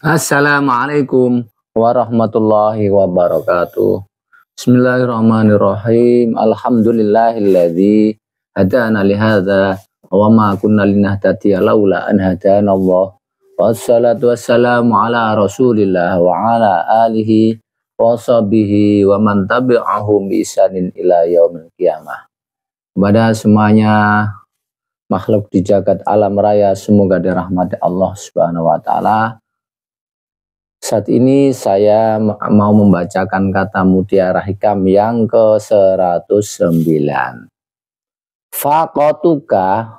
Assalamualaikum warahmatullahi wabarakatuh. Bismillahirrahmanirrahim. Alhamdulillahilladzi hadana lihadza wa ma kunna linahtadiya laula an hadanallah. Wassalatu wassalamu ala Rasulillah wa ala alihi wa sahbihi wa man tabi'ahum bi ihsanin ila yaumil qiyamah. Kepada semuanya makhluk di jagat alam raya, semoga dirahmati Allah Subhanahu wa taala. Saat ini saya mau membacakan kata mutiara hikam yang ke-109. Faqatuka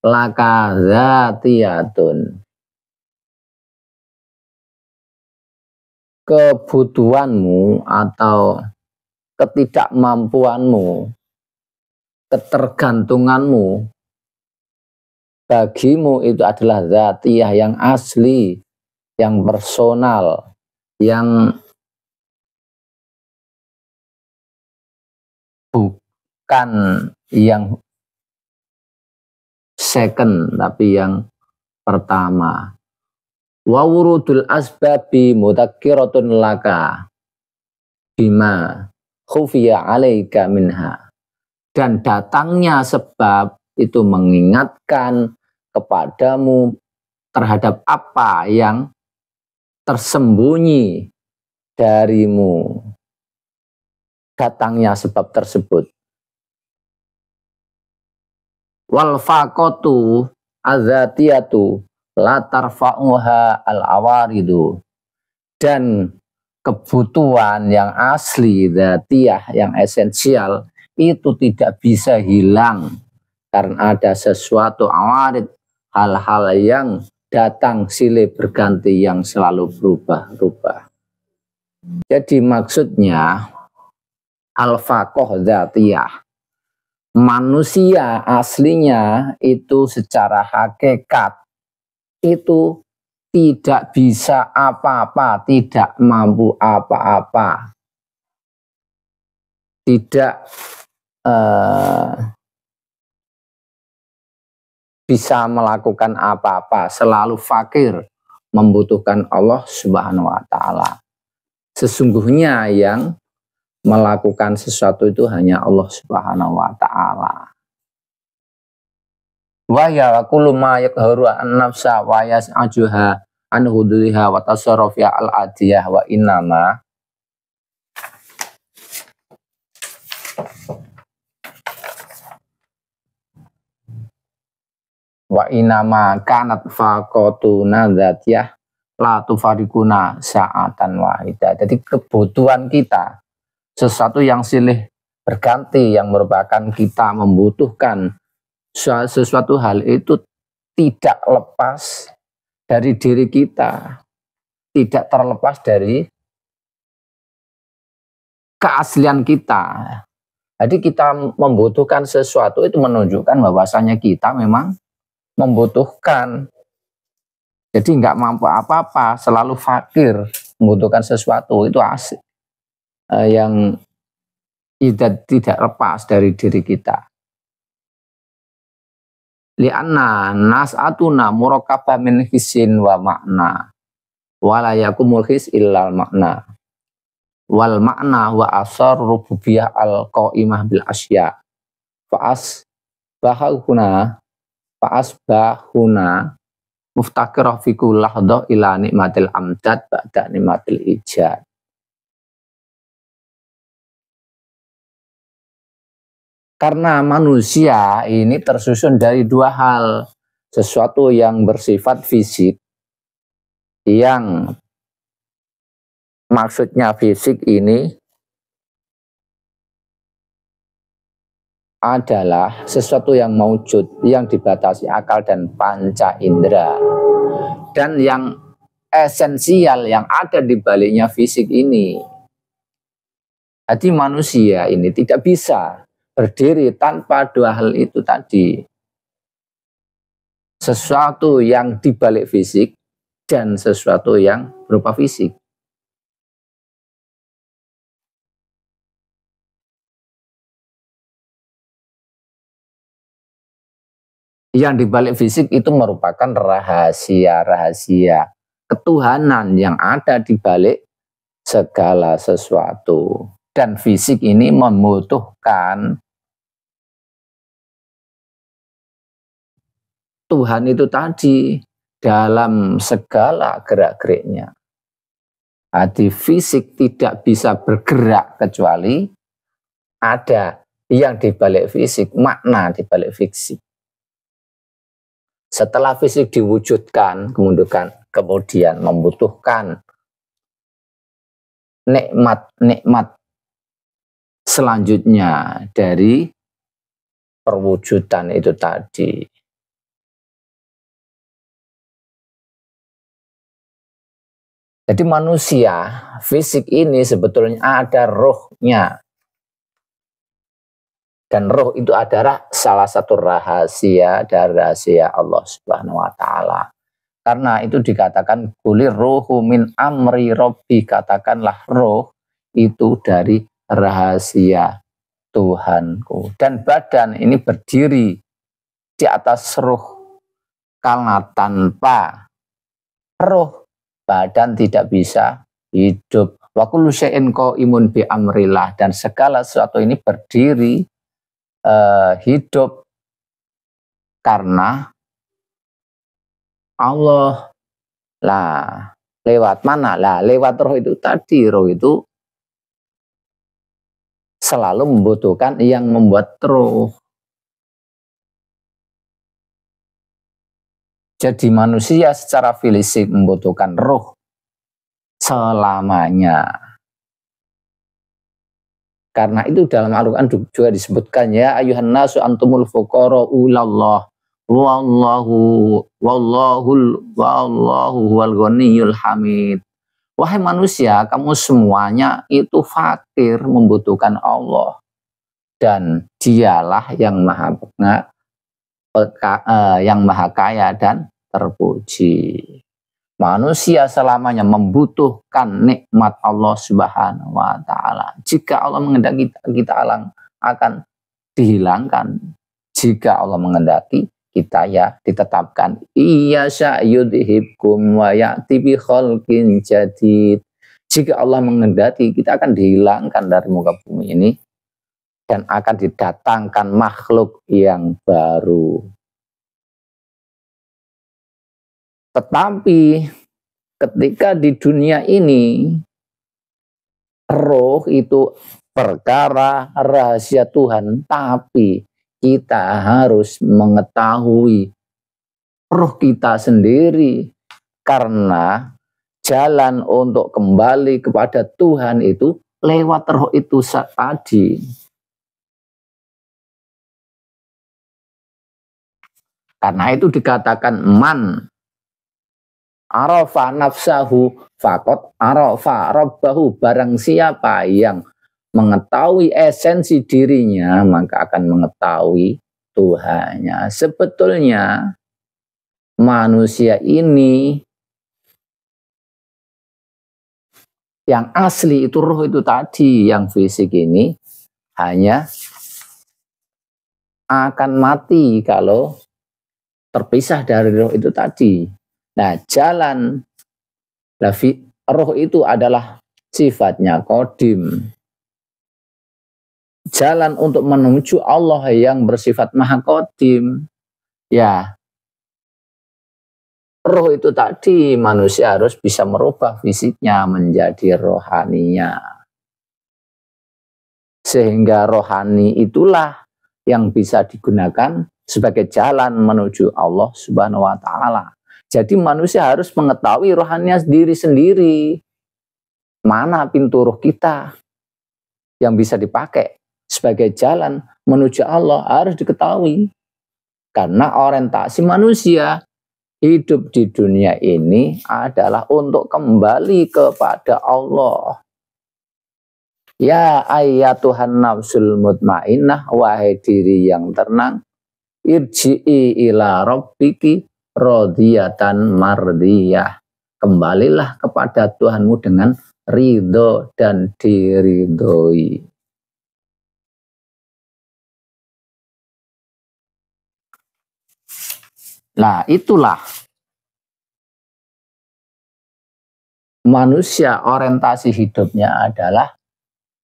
laka zatiyatun. Kebutuhanmu atau ketidakmampuanmu, ketergantunganmu bagimu itu adalah zatiyah yang asli, yang personal, yang bukan yang second tapi yang pertama. Wa wurudul asbabi mudzakiratun laka bima khufiya alaika minha. Dan datangnya sebab itu mengingatkan kepadamu terhadap apa yang tersembunyi darimu, datangnya sebab tersebut. Wal faqatu azatiyatu la tarfa'uha al awaridu. Dan kebutuhan yang asli, zatiyah, yang esensial itu tidak bisa hilang karena ada sesuatu awarid, hal-hal yang datang silih berganti yang selalu berubah-ubah. Jadi maksudnya al-faqah dzatiyah, manusia aslinya itu secara hakikat itu tidak bisa apa-apa, tidak mampu apa-apa, tidak bisa melakukan apa-apa, selalu fakir, membutuhkan Allah Subhanahu wa taala. Sesungguhnya yang melakukan sesuatu itu hanya Allah Subhanahu wa taala. Wa ya kullu ma yaqharu an-nafsa wa yas'ajuha an hudriha wa tasarrufiha al-adiyah wa innama wa inama kanat faqatuna dzatiyah la tufarikuna sa'atan wahidah. Jadi kebutuhan kita, sesuatu yang silih berganti, yang merupakan kita membutuhkan sesuatu hal itu tidak lepas dari diri kita, tidak terlepas dari keaslian kita. Jadi kita membutuhkan sesuatu itu menunjukkan bahwasanya kita memang membutuhkan. Jadi nggak mampu apa-apa, selalu fakir, membutuhkan sesuatu itu asik, yang tidak lepas dari diri kita. Li'anna nas'atuna murakkabah min hisin wa makna wala yakumul his illal makna wal makna wa asar rububiyah al qaimah bil asya fa'as bahuna muftakirah fi kulli lahdhah ila nikmatil amdad ba'da nikmatil ijad. Karena manusia ini tersusun dari dua hal, sesuatu yang bersifat fisik, yang maksudnya fisik ini adalah sesuatu yang maujud, yang dibatasi akal dan panca indera. Dan yang esensial yang ada di baliknya fisik ini. Jadi manusia ini tidak bisa berdiri tanpa dua hal itu tadi. Sesuatu yang di balik fisik dan sesuatu yang berupa fisik. Yang dibalik fisik itu merupakan rahasia-rahasia ketuhanan yang ada di balik segala sesuatu. Dan fisik ini membutuhkan Tuhan itu tadi dalam segala gerak-geriknya. Hati fisik tidak bisa bergerak kecuali ada yang di balik fisik, makna di balik fisik. Setelah fisik diwujudkan, kemudian membutuhkan nikmat-nikmat selanjutnya dari perwujudan itu tadi. Jadi manusia fisik ini sebetulnya ada rohnya. Dan roh itu adalah salah satu rahasia dari rahasia Allah Subhanahu wa taala. Karena itu dikatakan kulir ruhu min amri robbi, katakanlah roh itu dari rahasia Tuhanku. Dan badan ini berdiri di atas roh, karena tanpa roh badan tidak bisa hidup. Wa kullu syai'in qaimun bi amrillah, dan segala sesuatu ini berdiri hidup karena Allah. Lah, lewat mana? Lah, lewat roh itu tadi. Roh itu selalu membutuhkan yang membuat roh. Jadi manusia secara fisik membutuhkan roh selamanya. Karena itu dalam Al-Quran juga disebutkan, ya ayuhan nasu antumul fuqara'u ilallah wallahu huwal ghaniyyul hamid. Wahai manusia, kamu semuanya itu fakir, membutuhkan Allah, dan dialah yang maha kaya dan terpuji. Manusia selamanya membutuhkan nikmat Allah Subhanahu wa taala. Jika Allah menghendaki, kita akan dihilangkan. Jika Allah menghendaki, kita ya ditetapkan. Iya sya'yudhibkum wa ya'ti bi khalqin jadid. Jika Allah menghendaki, kita akan dihilangkan dari muka bumi ini dan akan didatangkan makhluk yang baru. Tetapi ketika di dunia ini, roh itu perkara rahasia Tuhan, tapi kita harus mengetahui roh kita sendiri, karena jalan untuk kembali kepada Tuhan itu lewat roh itu tadi. Karena itu dikatakan man arafa nafsahu faqad arafa rabbahu, barang siapa yang mengetahui esensi dirinya maka akan mengetahui Tuhannya. Sebetulnya manusia ini yang asli itu roh itu tadi, yang fisik ini hanya akan mati kalau terpisah dari roh itu tadi. Nah, jalan roh itu adalah sifatnya qadim. Jalan untuk menuju Allah yang bersifat maha qadim. Ya, roh itu tadi, manusia harus bisa merubah fisiknya menjadi rohaninya. Sehingga rohani itulah yang bisa digunakan sebagai jalan menuju Allah Subhanahu wa taala. Jadi manusia harus mengetahui rohaninya sendiri-sendiri. Mana pintu roh kita yang bisa dipakai sebagai jalan menuju Allah harus diketahui. Karena orientasi manusia hidup di dunia ini adalah untuk kembali kepada Allah. Ya ayyatuhan nafsul mutmainnah, wahai diri yang tenang, irji'i ila rabbiki radiyatan mardiyah. Kembalilah kepada Tuhanmu dengan ridho dan diridhoi. Nah, itulah manusia orientasi hidupnya adalah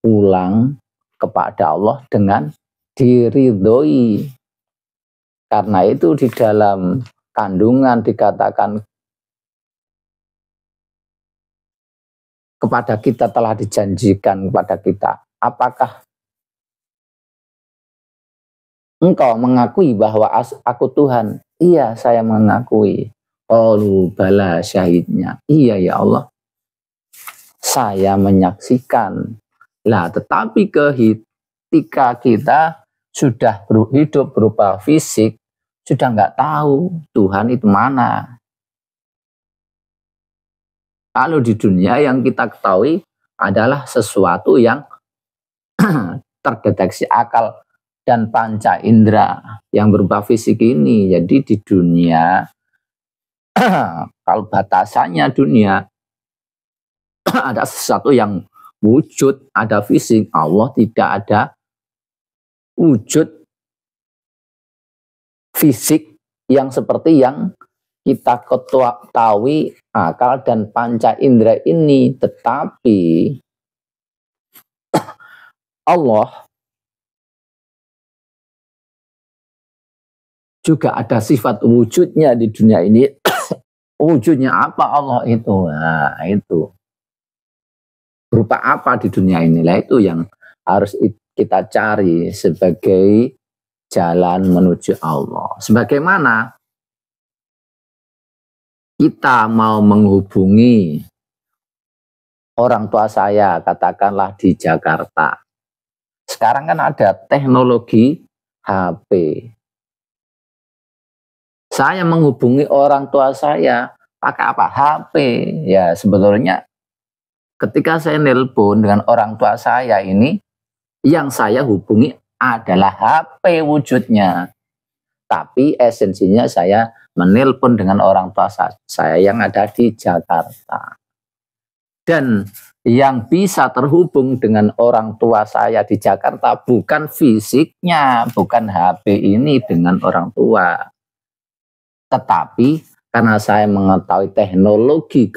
pulang kepada Allah dengan diridhoi. Karena itu di dalam kandungan dikatakan kepada kita telah dijanjikan kepada kita, apakah engkau mengakui bahwa aku Tuhan? Iya, saya mengakui. Qalu bala syahidnya. Iya ya Allah, saya menyaksikan. Lah, tetapi ketika kita sudah hidup berupa fisik, sudah nggak tahu Tuhan itu mana. Kalau di dunia yang kita ketahui adalah sesuatu yang terdeteksi akal dan panca indera yang berupa fisik ini. Jadi di dunia, kalau batasannya dunia, ada sesuatu yang wujud, ada fisik. Allah tidak ada wujud fisik yang seperti yang kita ketahui akal dan panca indera ini. Tetapi Allah juga ada sifat wujudnya di dunia ini. Wujudnya apa Allah itu? Nah, itu. Berupa apa di dunia inilah itu yang harus kita cari sebagai jalan menuju Allah. Sebagaimana kita mau menghubungi orang tua saya, katakanlah di Jakarta. Sekarang kan ada teknologi HP. Saya menghubungi orang tua saya pakai apa? HP. Ya, sebetulnya ketika saya nelpon dengan orang tua saya ini, yang saya hubungi adalah HP wujudnya. Tapi esensinya saya menelpon dengan orang tua saya yang ada di Jakarta. Dan yang bisa terhubung dengan orang tua saya di Jakarta bukan fisiknya, bukan HP ini dengan orang tua. Tetapi karena saya mengetahui teknologi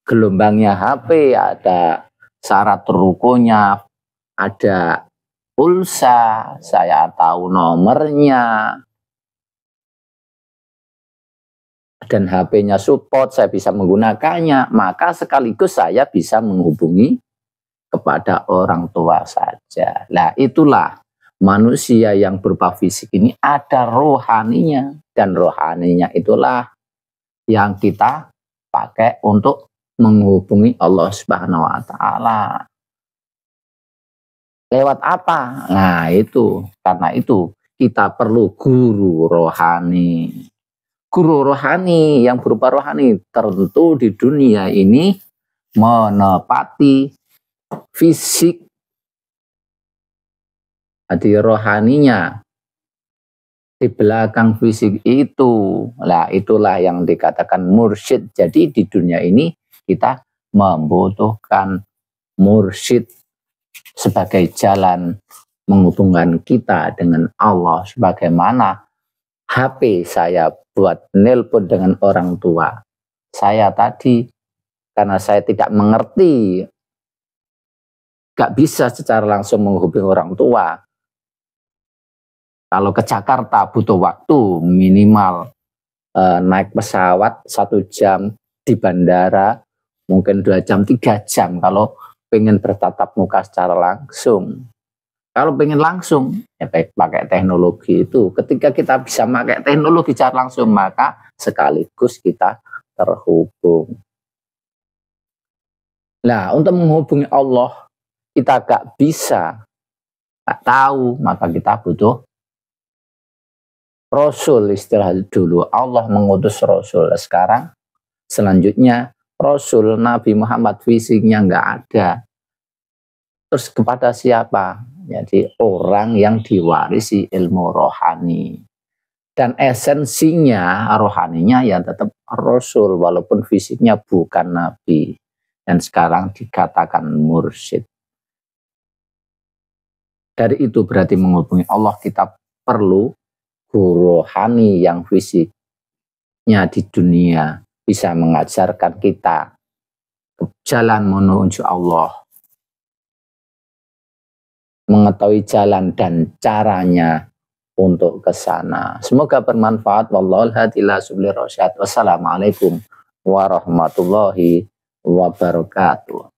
gelombangnya HP, ada syarat rukonya, ada pulsa, saya tahu nomornya, dan HP-nya support, saya bisa menggunakannya, maka sekaligus saya bisa menghubungi kepada orang tua saja. Nah, itulah manusia yang berupa fisik ini ada rohaninya, dan rohaninya itulah yang kita pakai untuk menghubungi Allah Subhanahu wa Ta'ala. Lewat apa? Nah, itu. Karena itu kita perlu guru rohani. Guru rohani yang berupa rohani tentu di dunia ini menepati fisik. Jadi rohaninya di belakang fisik itu. Lah, itulah yang dikatakan mursyid. Jadi di dunia ini kita membutuhkan mursyid sebagai jalan menghubungkan kita dengan Allah. Sebagaimana HP saya buat nelpon dengan orang tua saya tadi, karena saya tidak mengerti, gak bisa secara langsung menghubungi orang tua. Kalau ke Jakarta butuh waktu minimal naik pesawat 1 jam, di bandara mungkin 2 jam, 3 jam kalau pengen bertatap muka secara langsung. Kalau pengen langsung, ya pakai teknologi itu. Ketika kita bisa pakai teknologi secara langsung, maka sekaligus kita terhubung. Nah, untuk menghubungi Allah, kita gak bisa, gak tahu, maka kita butuh Rasul. Istilah dulu, Allah mengutus Rasul. Sekarang, selanjutnya, Rasul Nabi Muhammad fisiknya nggak ada. Terus kepada siapa? Jadi orang yang diwarisi ilmu rohani. Dan esensinya, rohaninya ya tetap Rasul, walaupun fisiknya bukan Nabi. Dan sekarang dikatakan mursyid. Dari itu berarti menghubungi Allah, kita perlu guru rohani yang fisiknya di dunia bisa mengajarkan kita jalan menuju Allah, mengetahui jalan dan caranya untuk ke sana. Semoga bermanfaat. Wallahul hadi ila subilir rasyad. Wassalamualaikum warahmatullahi wabarakatuh.